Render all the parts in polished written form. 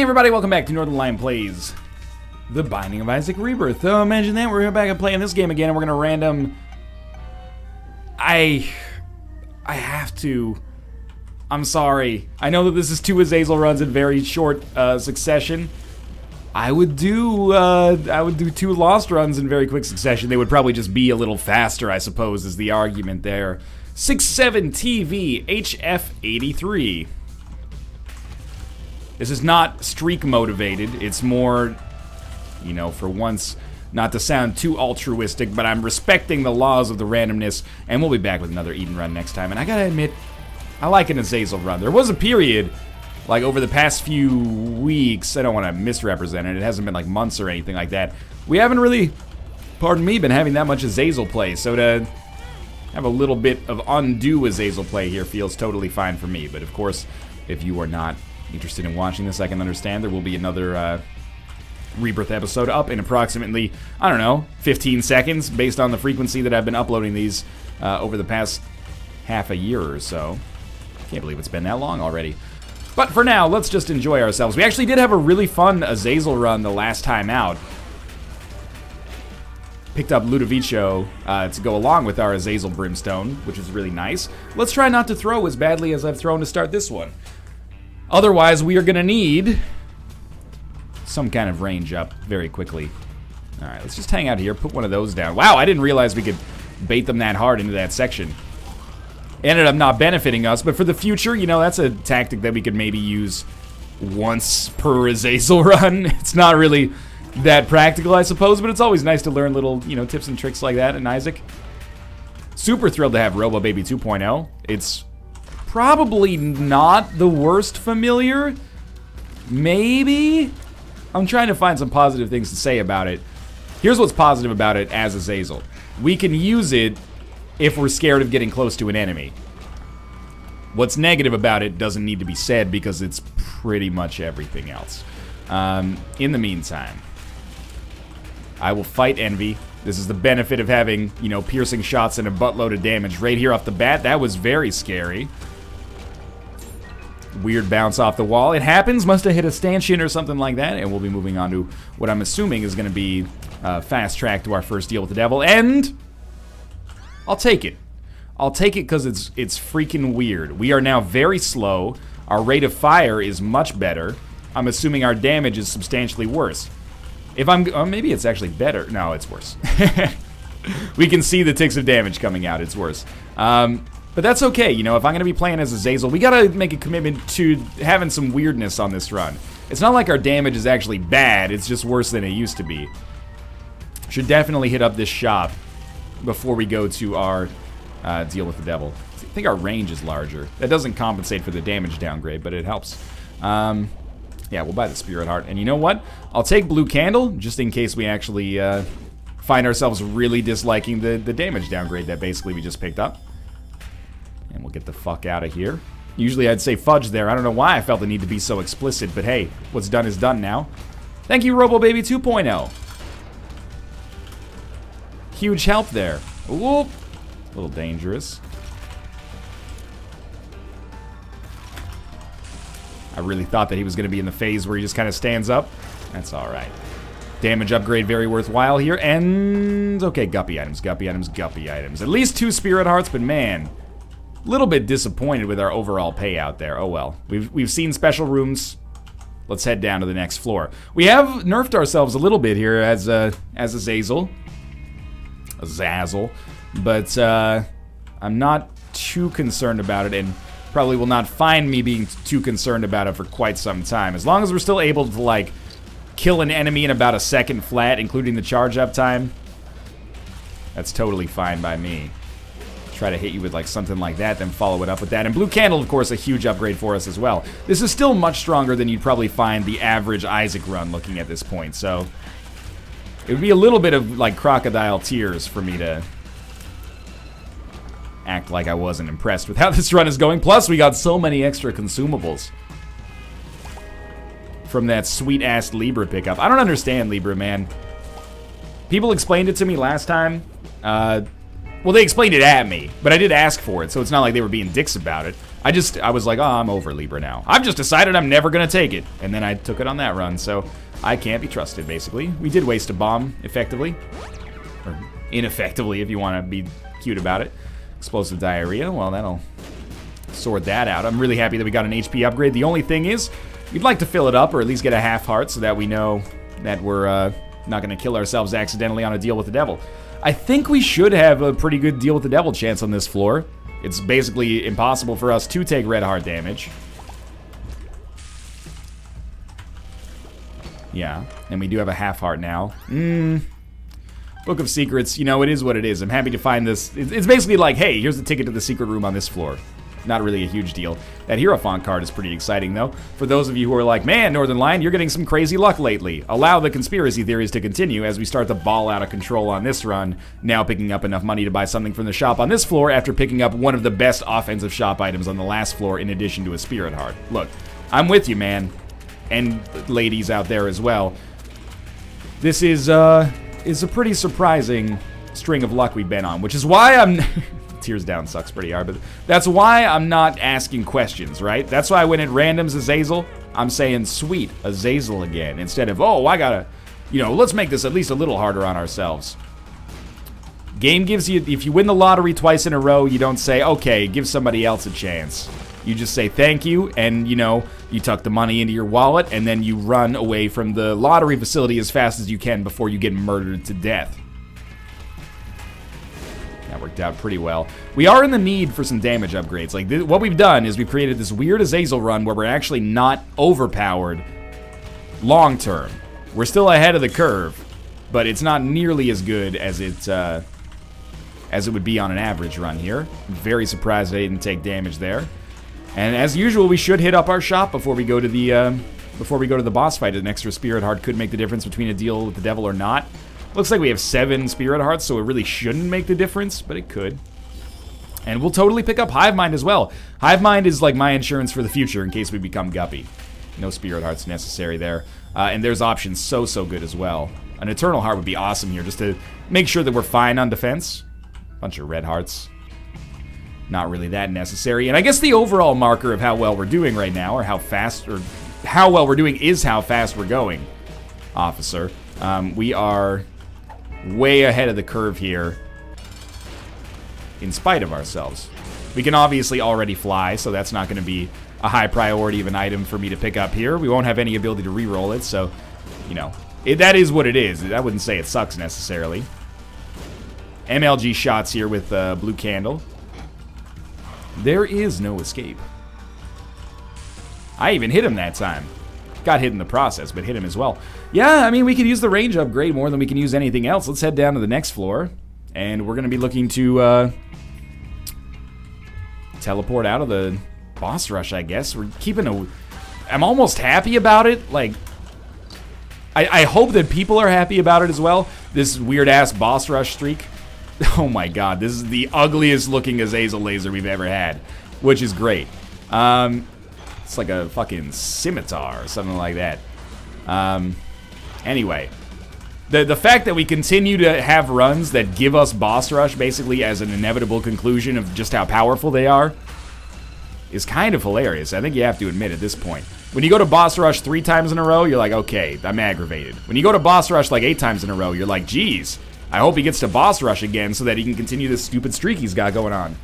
everybody, welcome back to Northern Lion Plays The Binding of Isaac Rebirth. Oh, imagine that, we're back and playing this game again, and we're gonna random... I have to... I'm sorry. I know that this is 2 Azazel runs in very short succession. I would do 2 Lost runs in very quick succession. They would probably just be a little faster, I suppose, is the argument there. 67TV HF83. This is not streak motivated. It's more, you know, for once, not to sound too altruistic, but I'm respecting the laws of the randomness, and we'll be back with another Eden run next time. And I gotta admit, I like an Azazel run. There was a period, like over the past few weeks, I don't want to misrepresent it, it hasn't been like months or anything like that. We haven't really, pardon me, been having that much Azazel play, so to have a little bit of undue Azazel play here feels totally fine for me. But of course, if you are not interested in watching this, I can understand. There will be another Rebirth episode up in approximately, I don't know, 15 seconds, based on the frequency that I've been uploading these over the past half a year or so. Can't believe it's been that long already. But for now, let's just enjoy ourselves. We actually did have a really fun Azazel run the last time out. Picked up Ludovico to go along with our Azazel Brimstone, which is really nice. Let's try not to throw as badly as I've thrown to start this one. Otherwise, we are going to need some kind of range up very quickly. Alright, let's just hang out here, put one of those down. Wow, I didn't realize we could bait them that hard into that section. Ended up not benefiting us, but for the future, you know, that's a tactic that we could maybe use once per Azazel run. It's not really that practical, I suppose, but it's always nice to learn little, you know, tips and tricks like that in Isaac. Super thrilled to have Robo Baby 2.0. It's probably not the worst familiar. Maybe? I'm trying to find some positive things to say about it. Here's what's positive about it as Azazel. We can use it if we're scared of getting close to an enemy. What's negative about it doesn't need to be said because it's pretty much everything else. In the meantime, I will fight Envy. This is the benefit of having, you know, piercing shots and a buttload of damage right here off the bat. That was very scary. Weird bounce off the wall. It happens, must have hit a stanchion or something like that, and we'll be moving on to what I'm assuming is going to be fast track to our first deal with the devil, and I'll take it. I'll take it because it's freaking weird. We are now very slow. Our rate of fire is much better. I'm assuming our damage is substantially worse. If I'm, maybe it's actually better. No, it's worse. We can see the ticks of damage coming out. It's worse. But that's okay, you know, if I'm going to be playing as Azazel, we gotta make a commitment to having some weirdness on this run. It's not like our damage is actually bad, it's just worse than it used to be. Should definitely hit up this shop before we go to our deal with the devil. I think our range is larger. That doesn't compensate for the damage downgrade, but it helps. Yeah, we'll buy the Spirit Heart. And you know what? I'll take Blue Candle, just in case we actually find ourselves really disliking the damage downgrade that basically we just picked up. And we'll get the fuck out of here. Usually I'd say fudge there. I don't know why I felt the need to be so explicit, but hey, what's done is done now. Thank you, Robo Baby 2.0. Huge help there. Whoop. A little dangerous. I really thought that he was going to be in the phase where he just kind of stands up. That's alright. Damage upgrade very worthwhile here. And okay, guppy items, guppy items, guppy items. At least 2 Spirit Hearts, but man, little bit disappointed with our overall payout there. Oh well. We've seen special rooms. Let's head down to the next floor. We have nerfed ourselves a little bit here as Azazel. But I'm not too concerned about it, and probably will not find me being too concerned about it for quite some time. As long as we're still able to, like, kill an enemy in about a second flat, including the charge up time, that's totally fine by me. Try to hit you with like something like that, then follow it up with that. And Blue Candle, of course, a huge upgrade for us as well. This is still much stronger than you'd probably find the average Isaac run looking at this point, so it would be a little bit of like crocodile tears for me to act like I wasn't impressed with how this run is going. Plus, we got so many extra consumables from that sweet-ass Libra pickup. I don't understand Libra, man. People explained it to me last time. Well, they explained it at me, but I did ask for it, so it's not like they were being dicks about it. I was like, oh, I'm over Libra now. I've just decided I'm never going to take it. And then I took it on that run, so I can't be trusted, basically. We did waste a bomb, effectively. Or ineffectively, if you want to be cute about it. Explosive diarrhea, well, that'll sort that out. I'm really happy that we got an HP upgrade. The only thing is, we'd like to fill it up, or at least get a half heart, so that we know that we're not going to kill ourselves accidentally on a deal with the devil. I think we should have a pretty good deal with the devil chance on this floor. It's basically impossible for us to take red heart damage. Yeah, and we do have a half heart now. Book of Secrets, you know, it is what it is. I'm happy to find this. It's basically like, hey, here's the ticket to the secret room on this floor. Not really a huge deal. That Hierophant card is pretty exciting, though. For those of you who are like, man, Northern Lion, you're getting some crazy luck lately. Allow the conspiracy theories to continue as we start to ball out of control on this run, now picking up enough money to buy something from the shop on this floor after picking up one of the best offensive shop items on the last floor in addition to a Spirit Heart. Look, I'm with you, man. And ladies out there as well. This is a pretty surprising string of luck we've been on, which is why I'm... Tears down sucks pretty hard, but that's why I'm not asking questions, right? That's why when it randoms Azazel, I'm saying, sweet, Azazel again, instead of, oh, I gotta, you know, let's make this at least a little harder on ourselves. Game gives you, if you win the lottery twice in a row, you don't say, okay, give somebody else a chance. You just say thank you, and, you know, you tuck the money into your wallet, and then you run away from the lottery facility as fast as you can before you get murdered to death. That worked out pretty well. We are in the need for some damage upgrades. Like, what we've done is we've created this weird Azazel run where we're actually not overpowered long term. We're still ahead of the curve, but it's not nearly as good as it would be on an average run here. I'm very surprised I didn't take damage there. And as usual, we should hit up our shop before we go to the boss fight. An extra Spirit Heart could make the difference between a deal with the devil or not. Looks like we have 7 Spirit Hearts, so it really shouldn't make the difference, but it could. And we'll totally pick up Hive Mind as well. Hive Mind is like my insurance for the future in case we become Guppy. No Spirit Hearts necessary there. And there's options so good as well. An Eternal Heart would be awesome here just to make sure that we're fine on defense. Bunch of red hearts. Not really that necessary. And I guess the overall marker of how well we're doing right now, or how fast, or how well we're doing is how fast we're going, officer. We are way ahead of the curve here in spite of ourselves. We can obviously already fly, so that's not going to be a high priority of an item for me to pick up here. We won't have any ability to re-roll it, so, you know, that is what it is. I wouldn't say it sucks necessarily. MLG shots here with Blue Candle. There is no escape. I even hit him that time. Got hit in the process, but hit him as well. Yeah, I mean, we could use the range upgrade more than we can use anything else. Let's head down to the next floor, and we're going to be looking to teleport out of the boss rush, I guess. We're keeping a... I'm almost happy about it. Like, I hope that people are happy about it as well. This weird-ass boss rush streak. Oh my god, this is the ugliest looking Azazel laser we've ever had, which is great. It's like a fucking scimitar or something like that. Anyway, the fact that we continue to have runs that give us boss rush basically as an inevitable conclusion of just how powerful they are is kind of hilarious. I think you have to admit at this point. When you go to boss rush 3 times in a row, you're like, okay, I'm aggravated. When you go to boss rush like 8 times in a row, you're like, geez, I hope he gets to boss rush again so that he can continue this stupid streak he's got going on.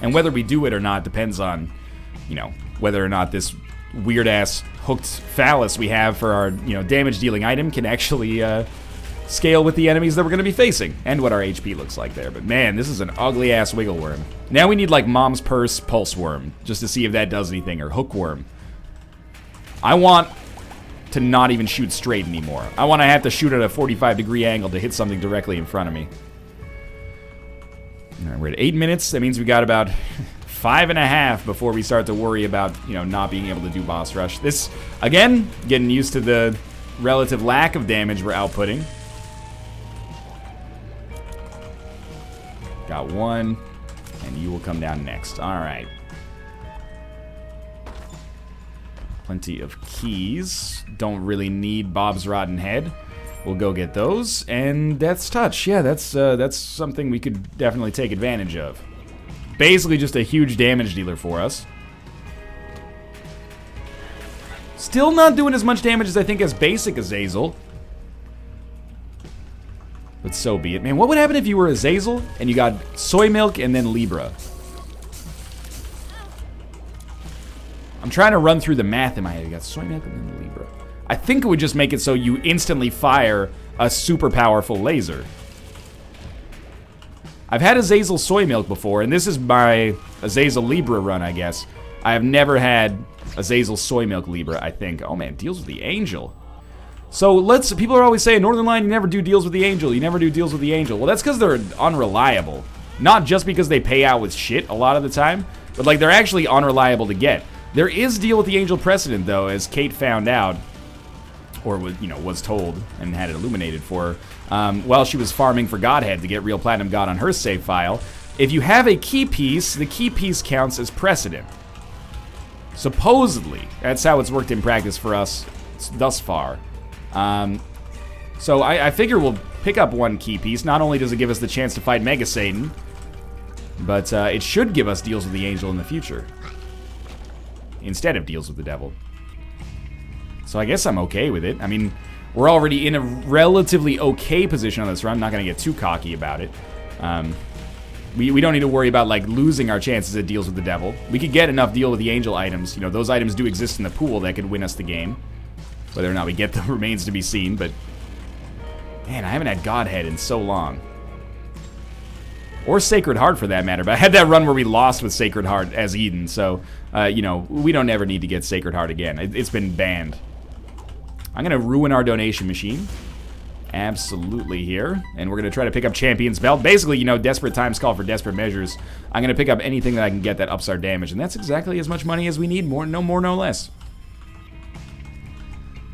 And whether we do it or not depends on, you know, whether or not this weird-ass hooked phallus we have for our, you know, damage-dealing item can actually scale with the enemies that we're going to be facing, and what our HP looks like there. But man, this is an ugly-ass wiggle worm. Now we need, like, Mom's Purse Pulse Worm, just to see if that does anything, or Hookworm. I want to not even shoot straight anymore. I want to have to shoot at a 45-degree angle to hit something directly in front of me. All right, we're at 8 minutes. That means we got about 5.5 before we start to worry about, you know, not being able to do boss rush. This, again, getting used to the relative lack of damage we're outputting. Got one, and you will come down next. All right. Plenty of keys. Don't really need Bob's Rotten Head. We'll go get those. And Death's Touch. Yeah, that's something we could definitely take advantage of. basically just a huge damage dealer for us. Still not doing as much damage as I think as basic Azazel. But so be it. Man, what would happen if you were Azazel and you got Soy Milk and then Libra? I'm trying to run through the math in my head. You got Soy Milk and then Libra. I think it would just make it so you instantly fire a super powerful laser. I've had Azazel Soy Milk before, and this is my Azazel Libra run, I guess. I have never had Azazel Soy Milk Libra, I think. Oh man, deals with the Angel. So people are always saying, Northern Line, you never do deals with the Angel. You never do deals with the Angel. Well, that's because they're unreliable. Not just because they pay out with shit a lot of the time, but like they're actually unreliable to get. There is deal with the Angel precedent, though, as Kate found out, or was told and had it illuminated for her, while she was farming for Godhead to get Real Platinum God on her save file. If you have a key piece, the key piece counts as precedent. Supposedly. That's how it's worked in practice for us thus far. So I figure we'll pick up one key piece. Not only does it give us the chance to fight Mega Satan, but it should give us deals with the Angel in the future. Instead of deals with the Devil. So I guess I'm okay with it. I mean, we're already in a relatively okay position on this run. I'm not going to get too cocky about it. We don't need to worry about, like, losing our chances at deals with the Devil. We could get enough deal with the Angel items. You know, those items do exist in the pool that could win us the game. Whether or not we get them remains to be seen, but... Man, I haven't had Godhead in so long. Or Sacred Heart, for that matter. But I had that run where we lost with Sacred Heart as Eden, so, we don't ever need to get Sacred Heart again. It's been banned. I'm going to ruin our donation machine. Absolutely here. And we're going to try to pick up Champion's Belt. Basically, desperate times call for desperate measures. I'm going to pick up anything that I can get that ups our damage. And that's exactly as much money as we need. No more, no less.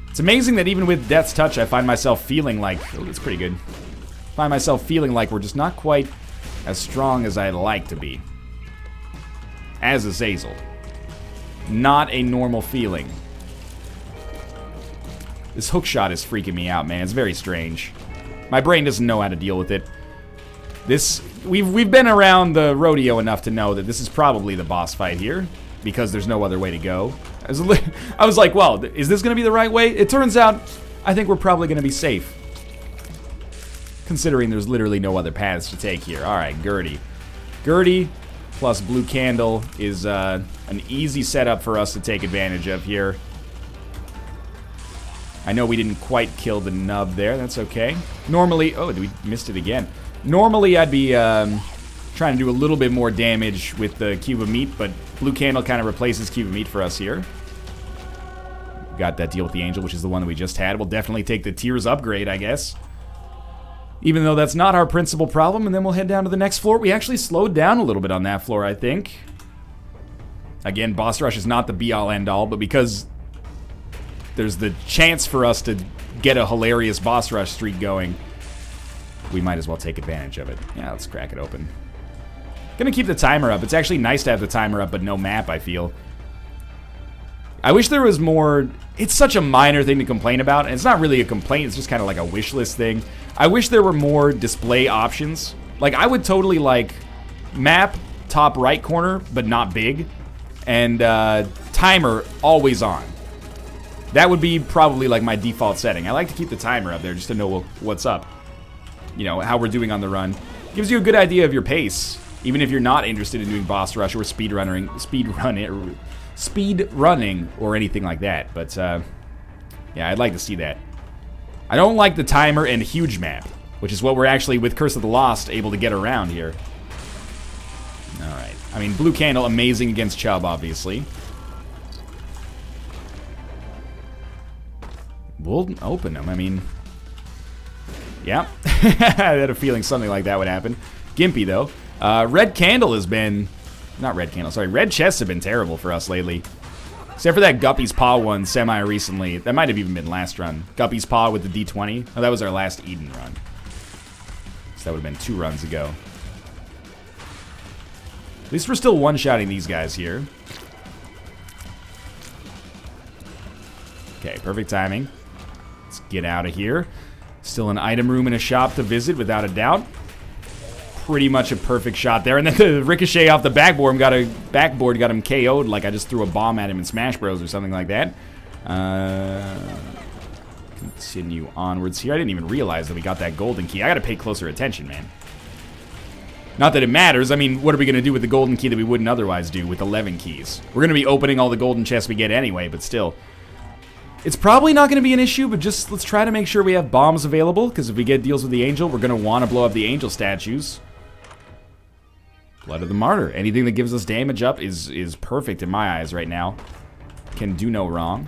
It's amazing that even with Death's Touch, I find myself feeling like... Oh, that's pretty good. Find myself feeling like we're just not quite as strong as I'd like to be. As Azazel. Not a normal feeling. This hook shot is freaking me out, man. It's very strange. My brain doesn't know how to deal with it. We've been around the rodeo enough to know that this is probably the boss fight here, because there's no other way to go. I was like, well, is this going to be the right way? It turns out, I think we're probably going to be safe. Considering there's literally no other paths to take here. Alright, Gertie. Gertie plus Blue Candle is an easy setup for us to take advantage of here. I know we didn't quite kill the nub there. That's okay. Normally... Oh, we missed it again. Normally, I'd be trying to do a little bit more damage with the Cube of Meat, but Blue Candle kind of replaces Cube of Meat for us here. Got that deal with the Angel, which is the one that we just had. We'll definitely take the Tears upgrade, I guess. Even though that's not our principal problem, and then we'll head down to the next floor. We actually slowed down a little bit on that floor, I think. Again, Boss Rush is not the be-all, end-all, but because... there's the chance for us to get a hilarious boss rush streak going, we might as well take advantage of it. Yeah, let's crack it open. Gonna keep the timer up. It's actually nice to have the timer up, but no map, I feel. I wish there was more... It's such a minor thing to complain about, and it's not really a complaint, it's just kind of like a wish list thing. I wish there were more display options. Like, I would totally like map, top right corner, but not big, and timer always on. That would be probably like my default setting. I like to keep the timer up there just to know what's up. How we're doing on the run. Gives you a good idea of your pace, even if you're not interested in doing boss rush or speed running or anything like that. But yeah, I'd like to see that. I don't like the timer and huge map, which is what we're actually, with Curse of the Lost, able to get around here. Alright. I mean, Blue Candle, amazing against Chubb, obviously. We'll open them. I mean, yeah. I had a feeling something like that would happen. Gimpy, though. Red Candle has been... Not Red Candle, sorry. Red Chests have been terrible for us lately. Except for that Guppy's Paw one semi-recently. That might have even been last run. Guppy's Paw with the D20. Oh, that was our last Eden run. So that would have been 2 runs ago. At least we're still one-shotting these guys here. Okay, perfect timing. Let's get out of here. Still an item room and a shop to visit, without a doubt. pretty much a perfect shot there. And then the ricochet off the backboard got him KO'd like I just threw a bomb at him in Smash Bros. Or something like that. Continue onwards here. I didn't even realize that we got that golden key. I gotta pay closer attention, man. Not that it matters. I mean, what are we gonna do with the golden key that we wouldn't otherwise do with 11 keys? We're gonna be opening all the golden chests we get anyway, but still. It's probably not gonna be an issue, but just let's try to make sure we have bombs available, because if we get deals with the angel, we're gonna want to blow up the angel statues. Blood of the Martyr. Anything that gives us damage up is perfect in my eyes right now. Can do no wrong.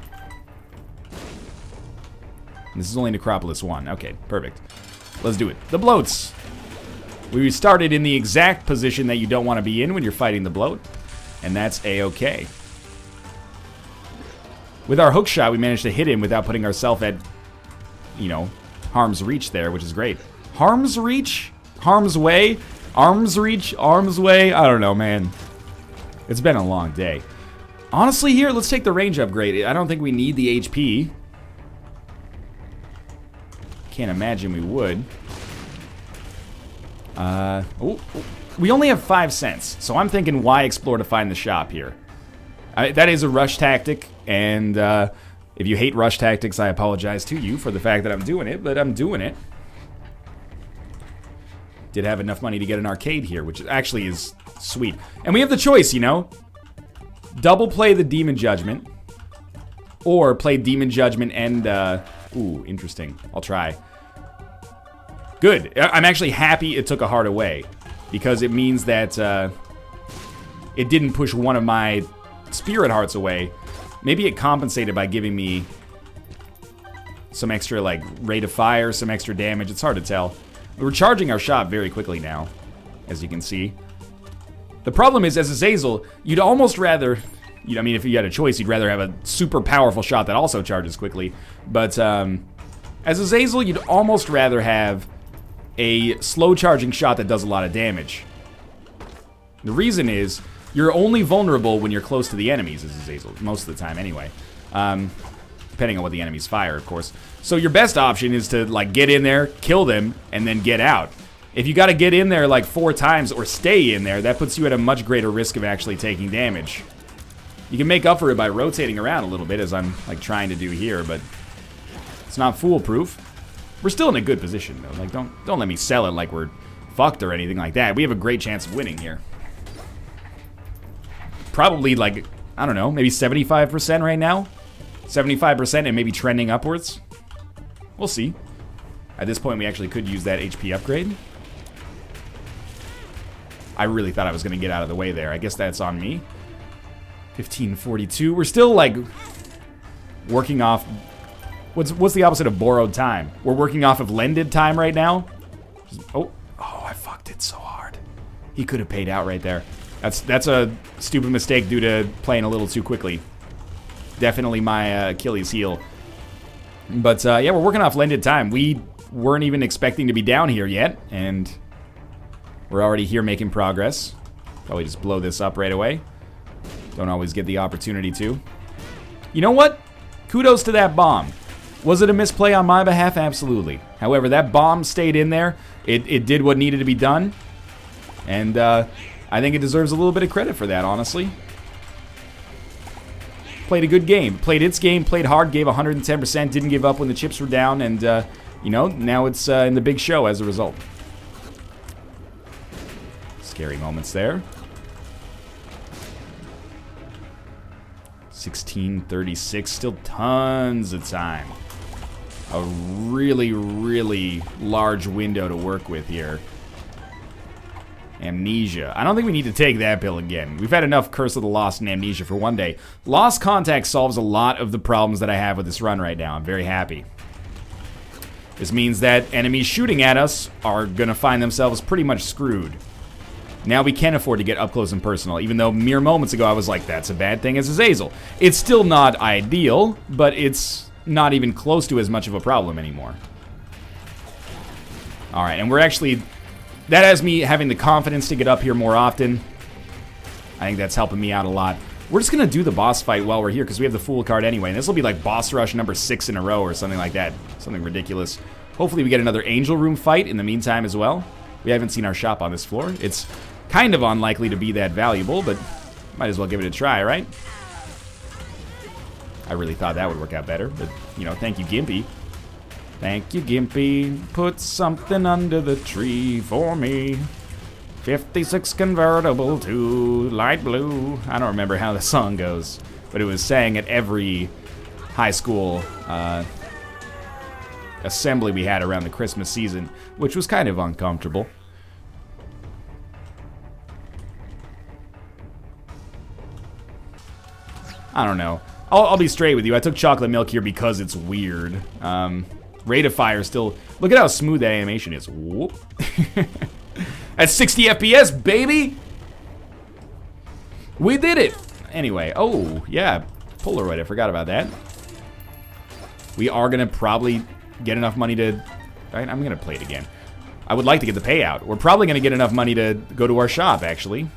This is only Necropolis 1. Okay, perfect. Let's do it. The bloats. We started in the exact position that you don't want to be in when you're fighting the bloat. And that's A-okay. With our hook shot, we managed to hit him without putting ourselves at, you know, harm's reach there, which is great. Harm's reach? Harm's way? Arm's reach? Arm's way? I don't know, man. It's been a long day. Honestly here, let's take the range upgrade. I don't think we need the HP. Can't imagine we would. We only have 5 cents, so I'm thinking why explore to find the shop here? That is a rush tactic, and if you hate rush tactics, I apologize to you for the fact that I'm doing it, but I'm doing it. Did have enough money to get an arcade here, which actually is sweet. And we have the choice, you know? Double play the Demon Judgment, or play Demon Judgment and, ooh, interesting. I'll try. Good. I'm actually happy it took a heart away, because it means that it didn't push one of my spirit hearts away. Maybe it compensated by giving me some extra, like, rate of fire, some extra damage. It's hard to tell. We're charging our shot very quickly now, as you can see. The problem is, as Azazel, you'd almost rather... I mean, if you had a choice, you'd rather have a super powerful shot that also charges quickly. But as Azazel, you'd almost rather have a slow charging shot that does a lot of damage. The reason is, you're only vulnerable when you're close to the enemies as Azazel, most of the time anyway. Depending on what the enemies fire, of course. So your best option is to, like, get in there, kill them, and then get out. If you gotta get in there, like, 4 times or stay in there, that puts you at a much greater risk of actually taking damage. You can make up for it by rotating around a little bit, as I'm, like, trying to do here, but it's not foolproof. We're still in a good position, though. Like, don't let me sell it like we're fucked or anything like that. We have a great chance of winning here. Probably, like, I don't know, maybe 75% right now? 75% and maybe trending upwards? We'll see. At this point, we actually could use that HP upgrade. I really thought I was going to get out of the way there. I guess that's on me. 1542. We're still, like, working off... What's the opposite of borrowed time? We're working off of lended time right now. Oh, I fucked it so hard. He could have paid out right there. That's a stupid mistake due to playing a little too quickly. Definitely my Achilles heel. But yeah, we're working off lended time. We weren't even expecting to be down here yet, and we're already here making progress. Probably just blow this up right away. Don't always get the opportunity to. You know what? Kudos to that bomb. Was it a misplay on my behalf? Absolutely. However, that bomb stayed in there. It did what needed to be done. And I think it deserves a little bit of credit for that, honestly. Played a good game. Played its game, played hard, gave 110%, didn't give up when the chips were down, and, you know, now it's in the big show as a result. Scary moments there. 1636, still tons of time. A really, really large window to work with here. Amnesia. I don't think we need to take that pill again. We've had enough Curse of the Lost and Amnesia for one day. Lost Contact solves a lot of the problems that I have with this run right now. I'm very happy. This means that enemies shooting at us are going to find themselves pretty much screwed. Now we can afford to get up close and personal, even though mere moments ago I was like, that's a bad thing as Azazel. It's still not ideal, but it's not even close to as much of a problem anymore. Alright, and we're actually... That has me having the confidence to get up here more often. I think that's helping me out a lot. We're just going to do the boss fight while we're here, because we have the Fool card anyway. And this will be like boss rush number 6 in a row or something like that. Something ridiculous. Hopefully we get another Angel Room fight in the meantime as well. We haven't seen our shop on this floor. It's kind of unlikely to be that valuable, but might as well give it a try, right? I really thought that would work out better, but, you know, thank you, Gimpy. Thank you, Gimpy. Put something under the tree for me. 56 convertible to light blue. I don't remember how the song goes, but it was sang at every high school assembly we had around the Christmas season, which was kind of uncomfortable. I don't know. I'll be straight with you. I took chocolate milk here because it's weird. Rate of fire still... Look at how smooth that animation is. Whoop. At 60 FPS, baby! We did it! Anyway, oh, yeah. Polaroid, I forgot about that. We are going to probably get enough money to... Right, I'm going to play it again. I would like to get the payout. We're probably going to get enough money to go to our shop, actually.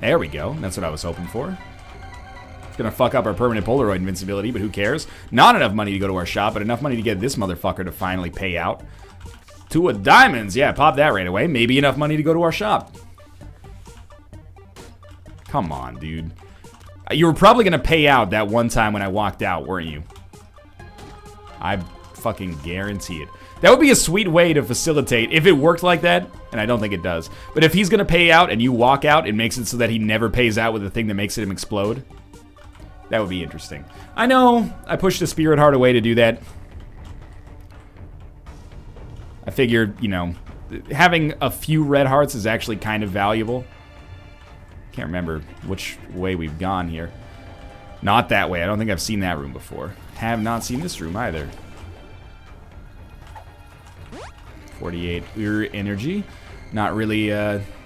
There we go. That's what I was hoping for. It's going to fuck up our permanent Polaroid invincibility, but who cares? Not enough money to go to our shop, but enough money to get this motherfucker to finally pay out. 2 of diamonds. Yeah, pop that right away. Maybe enough money to go to our shop. Come on, dude. You were probably going to pay out that one time when I walked out, weren't you? I fucking guarantee it. That would be a sweet way to facilitate, if it worked like that, and I don't think it does. But if he's going to pay out and you walk out, it makes it so that he never pays out with the thing that makes him explode. That would be interesting. I know, I pushed the Spirit Heart away to do that. I figured, you know, having a few red hearts is actually kind of valuable. Can't remember which way we've gone here. Not that way. I don't think I've seen that room before. Have not seen this room either. 48 Ur energy. Not really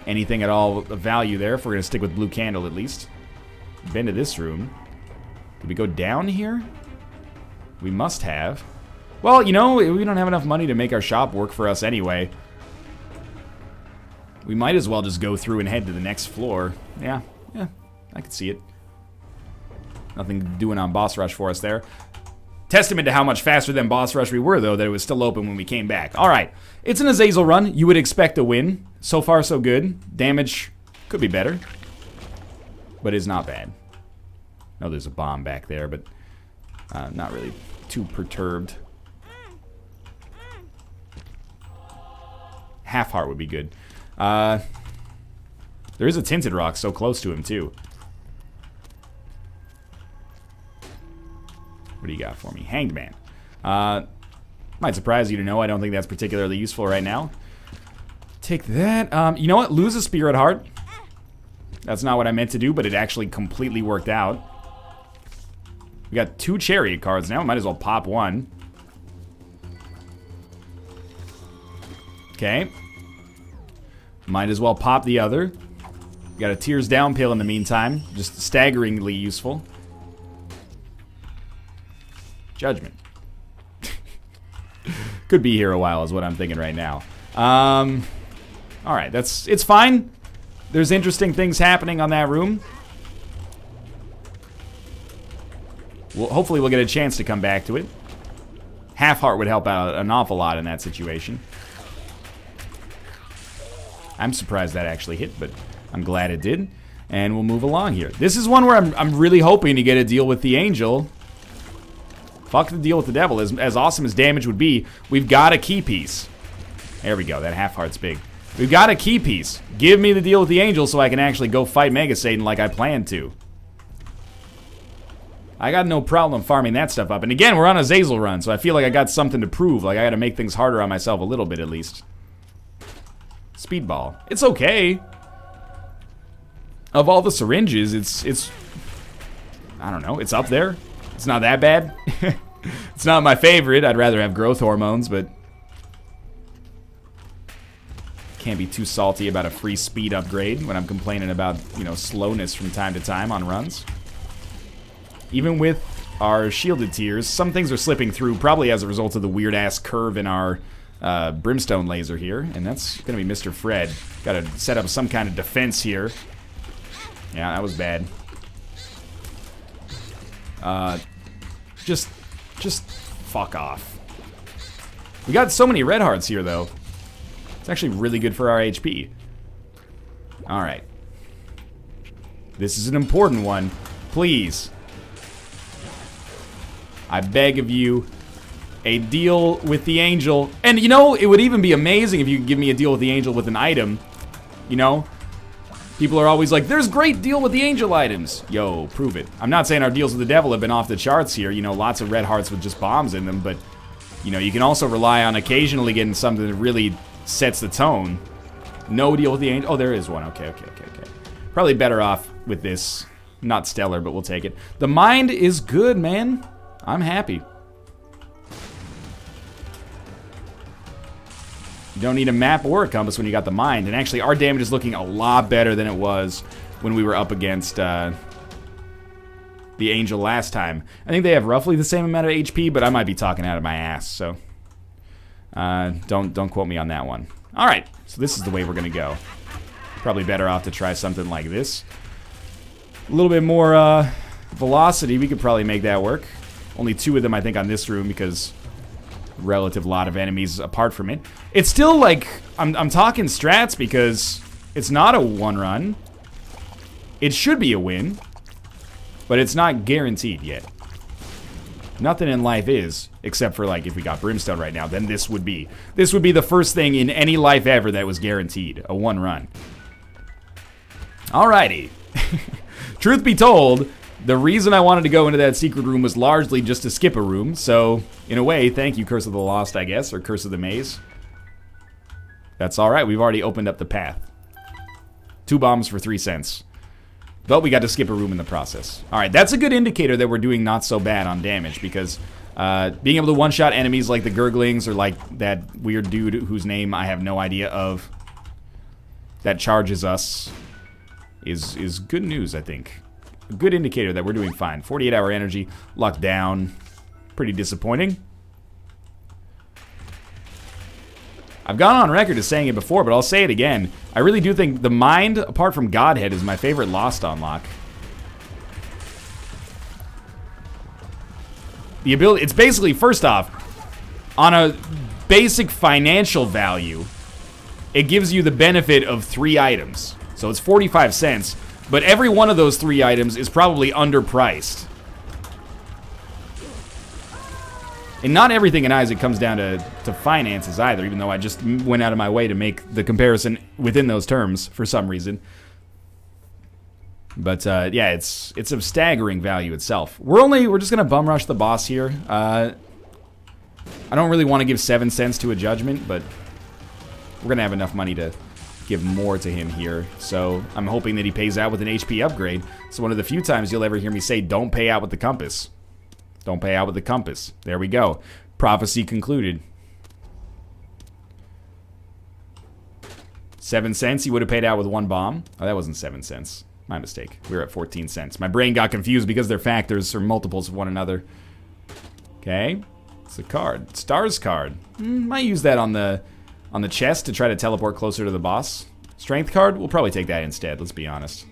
anything at all of value there if we're going to stick with blue candle at least. Been to this room. Did we go down here? We must have. Well, you know, we don't have enough money to make our shop work for us anyway. We might as well just go through and head to the next floor. Yeah, I can see it. Nothing doing on boss rush for us there. Testament to how much faster than boss rush we were, though, that it was still open when we came back. All right, it's an Azazel run. You would expect a win. So far, so good. Damage could be better, but it's not bad. No, there's a bomb back there, but not really too perturbed. Half heart would be good. There is a tinted rock so close to him, too. What do you got for me? Hanged Man. Might surprise you to know I don't think that's particularly useful right now. Take that. You know what? Lose a Spirit Heart. That's not what I meant to do, but it actually completely worked out. We got 2 Chariot cards now. Might as well pop one. Okay. Might as well pop the other. We got a Tears Down pill in the meantime. Just staggeringly useful. Judgment. Could be here a while is what I'm thinking right now. Alright, it's fine. There's interesting things happening on that room. Well, hopefully we'll get a chance to come back to it. Half heart would help out an awful lot in that situation. I'm surprised that actually hit, but I'm glad it did. And we'll move along here. This is one where I'm really hoping to get a deal with the angel. Fuck the deal with the devil. As awesome as damage would be, we've got a key piece. There we go. That half heart's big. We've got a key piece. Give me the deal with the angel so I can actually go fight Mega Satan like I planned to. I got no problem farming that stuff up. And again, we're on a Azazel run, so I feel like I got something to prove. Like I gotta make things harder on myself a little bit at least. Speedball. It's okay. Of all the syringes, it's I don't know, it's up there. It's not that bad. It's not my favorite. I'd rather have growth hormones, but can't be too salty about a free speed upgrade when I'm complaining about, you know, slowness from time to time on runs. Even with our shielded tiers, some things are slipping through, probably as a result of the weird-ass curve in our brimstone laser here, and that's going to be Mr. Fred. Got to set up some kind of defense here. Yeah, that was bad. Just fuck off. We got so many red hearts here, though. It's actually really good for our HP. Alright. This is an important one. Please. I beg of you. A deal with the angel. And you know, it would even be amazing if you could give me a deal with the angel with an item. You know? People are always like, there's great deal with the angel items. Yo, prove it. I'm not saying our deals with the devil have been off the charts here. You know, lots of red hearts with just bombs in them. But, you know, you can also rely on occasionally getting something that really sets the tone. No deal with the angel. Oh, there is one. Okay. Probably better off with this. Not stellar, but we'll take it. The mind is good, man. I'm happy. You don't need a map or a compass when you got the mind. And actually, our damage is looking a lot better than it was when we were up against the angel last time. I think they have roughly the same amount of HP, but I might be talking out of my ass, so don't quote me on that one. All right, so this is the way we're gonna go. Probably better off to try something like this. A little bit more velocity. We could probably make that work. Only 2 of them, I think, on this room because relative lot of enemies apart from it. It's still like I'm talking strats because it's not a one run. It should be a win, but it's not guaranteed yet. Nothing in life is, except for like if we got Brimstone right now, then this would be the first thing in any life ever that was guaranteed, a one run. Alrighty. Truth be told, the reason I wanted to go into that secret room was largely just to skip a room, so in a way, thank you, Curse of the Lost, I guess, or Curse of the Maze. That's alright, we've already opened up the path. 2 bombs for 3 cents. But we got to skip a room in the process. Alright, that's a good indicator that we're doing not so bad on damage, because being able to one-shot enemies like the Gurglings, or like that weird dude whose name I have no idea of, that charges us, is good news, I think. A good indicator that we're doing fine. 48-hour energy, locked down. Pretty disappointing. I've gone on record as saying it before, but I'll say it again. I really do think the mind, apart from Godhead, is my favorite Lost unlock. The ability, it's basically, first off, on a basic financial value, it gives you the benefit of 3 items. So it's 45 cents. But every one of those 3 items is probably underpriced. And not everything in Isaac comes down to finances either, even though I just went out of my way to make the comparison within those terms for some reason. But yeah, it's of staggering value itself. We're just gonna bum rush the boss here. I don't really want to give 7 cents to a judgment, but we're gonna have enough money to give more to him here, so I'm hoping that he pays out with an HP upgrade. It's one of the few times you'll ever hear me say, don't pay out with the compass. Don't pay out with the compass. There we go. Prophecy concluded. 7 cents, he would have paid out with 1 bomb. Oh, that wasn't 7 cents. My mistake. We were at 14 cents. My brain got confused because they're factors or multiples of one another. Okay. It's a card. Stars card. Might use that on the chest to try to teleport closer to the boss. Strength card, we'll probably take that instead, let's be honest.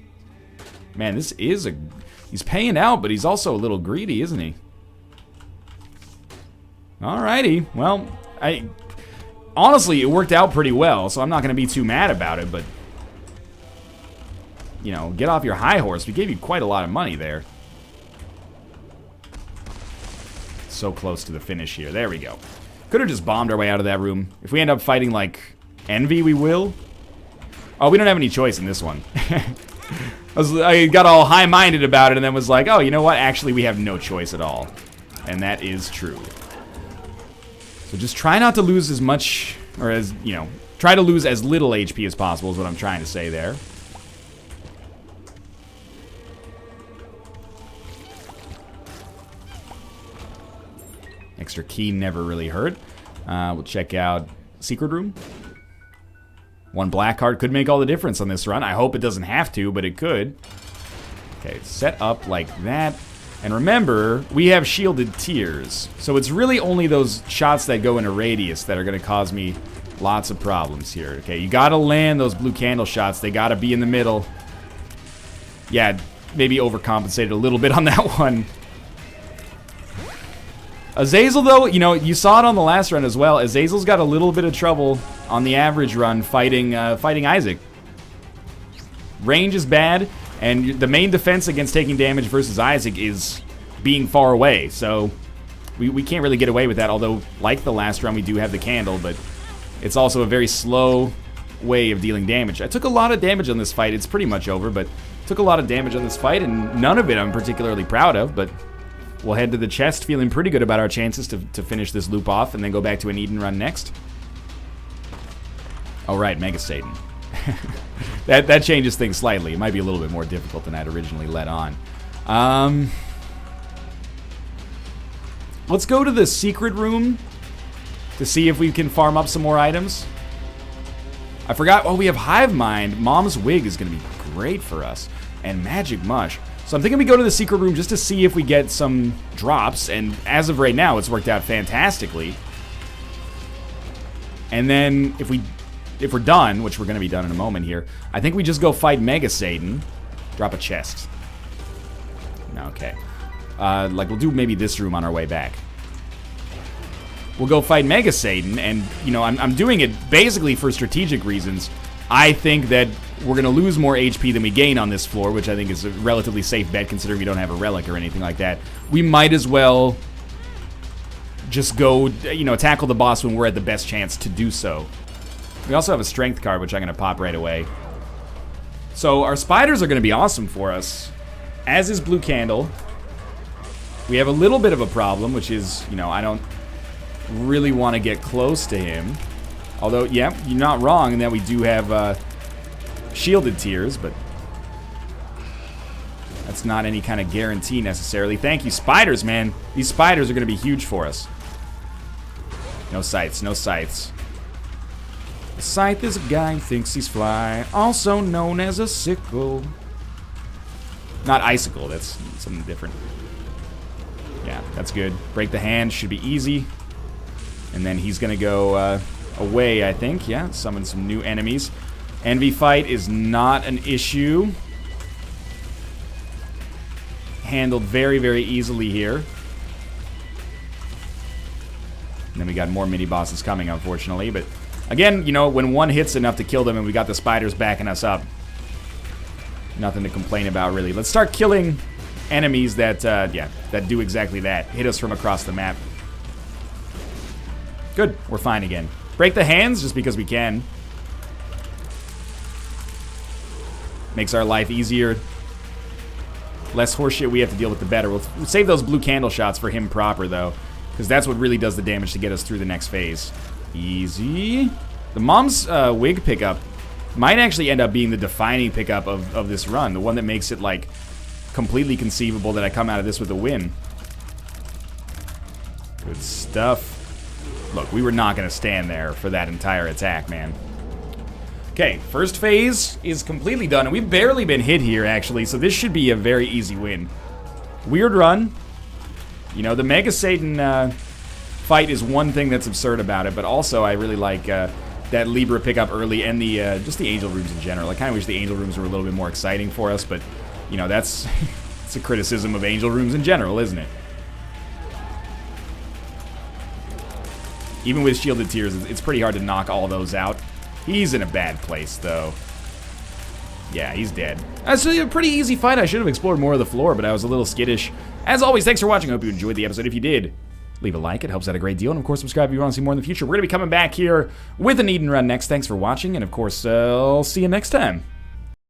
Man, this is he's paying out, but he's also a little greedy, isn't he? Alrighty, well, honestly, it worked out pretty well, so I'm not going to be too mad about it, but, you know, get off your high horse. We gave you quite a lot of money there. So close to the finish here. There we go. Could have just bombed our way out of that room. If we end up fighting, like, Envy, we will. Oh, we don't have any choice in this one. I got all high-minded about it and then was like, oh, you know what? Actually, we have no choice at all. And that is true. So just try not to lose as much, or as, you know, try to lose as little HP as possible is what I'm trying to say there. Extra key never really hurt. We'll check out Secret Room. 1 black card could make all the difference on this run. I hope it doesn't have to, but it could. Okay, set up like that. And remember, we have shielded tiers. So it's really only those shots that go in a radius that are going to cause me lots of problems here. Okay, you got to land those blue candle shots. They got to be in the middle. Yeah, maybe overcompensated a little bit on that one. Azazel, though, you know, you saw it on the last run as well. Azazel's got a little bit of trouble on the average run fighting Isaac. Range is bad, and the main defense against taking damage versus Isaac is being far away, so we can't really get away with that, although, like the last run, we do have the candle, but it's also a very slow way of dealing damage. I took a lot of damage on this fight. It's pretty much over, but took a lot of damage on this fight, and none of it I'm particularly proud of, but we'll head to the chest feeling pretty good about our chances to finish this loop off and then go back to an Eden run next. Oh, right, Mega Satan. that changes things slightly. It might be a little bit more difficult than I'd originally let on. Let's go to the secret room to see if we can farm up some more items. I forgot, oh, we have Hive Mind. Mom's Wig is going to be great for us. And Magic Mush. So I'm thinking we go to the secret room just to see if we get some drops. And as of right now, it's worked out fantastically. And then if we're done, which we're going to be done in a moment here, I think we just go fight Mega Satan. Drop a chest. Okay. Like, we'll do maybe this room on our way back. We'll go fight Mega Satan, and, you know, I'm doing it basically for strategic reasons. I think that we're going to lose more HP than we gain on this floor, which I think is a relatively safe bet considering we don't have a relic or anything like that. We might as well just go, you know, tackle the boss when we're at the best chance to do so. We also have a strength card, which I'm going to pop right away. So our spiders are going to be awesome for us, as is Blue Candle. We have a little bit of a problem, which is, you know, I don't really want to get close to him. Although, yeah, you're not wrong in that we do have shielded tiers, but that's not any kind of guarantee necessarily. Thank you, spiders, man. These spiders are going to be huge for us. No sights, no sights. A scythe is a guy who thinks he's fly, also known as a sickle. Not icicle, that's something different. Yeah, that's good. Break the hand, should be easy. And then he's going to go away, I think. Yeah, summon some new enemies. Envy fight is not an issue. Handled very, very easily here. And then we got more mini-bosses coming, unfortunately. But again, you know, when one hits enough to kill them and we got the spiders backing us up, nothing to complain about, really. Let's start killing enemies that, that do exactly that. Hit us from across the map. Good, we're fine again. Break the hands just because we can. Makes our life easier. Less horseshit we have to deal with, the better. We'll save those blue candle shots for him proper, though, because that's what really does the damage to get us through the next phase. Easy. The Mom's Wig pickup might actually end up being the defining pickup of this run. The one that makes it, like, completely conceivable that I come out of this with a win. Good stuff. Look, we were not going to stand there for that entire attack, man. Okay, first phase is completely done, and we've barely been hit here, actually, so this should be a very easy win. Weird run. You know, the Mega Satan fight is one thing that's absurd about it, but also I really like that Libra pickup early and the just the Angel Rooms in general. I kind of wish the Angel Rooms were a little bit more exciting for us, but, you know, that's it's a criticism of Angel Rooms in general, isn't it? Even with shielded tiers, it's pretty hard to knock all those out. He's in a bad place, though. Yeah, he's dead. That's a pretty easy fight. I should have explored more of the floor, but I was a little skittish. As always, thanks for watching. I hope you enjoyed the episode. If you did, leave a like. It helps out a great deal. And, of course, subscribe if you want to see more in the future. We're going to be coming back here with an Eden run next. Thanks for watching. And, of course, I'll see you next time.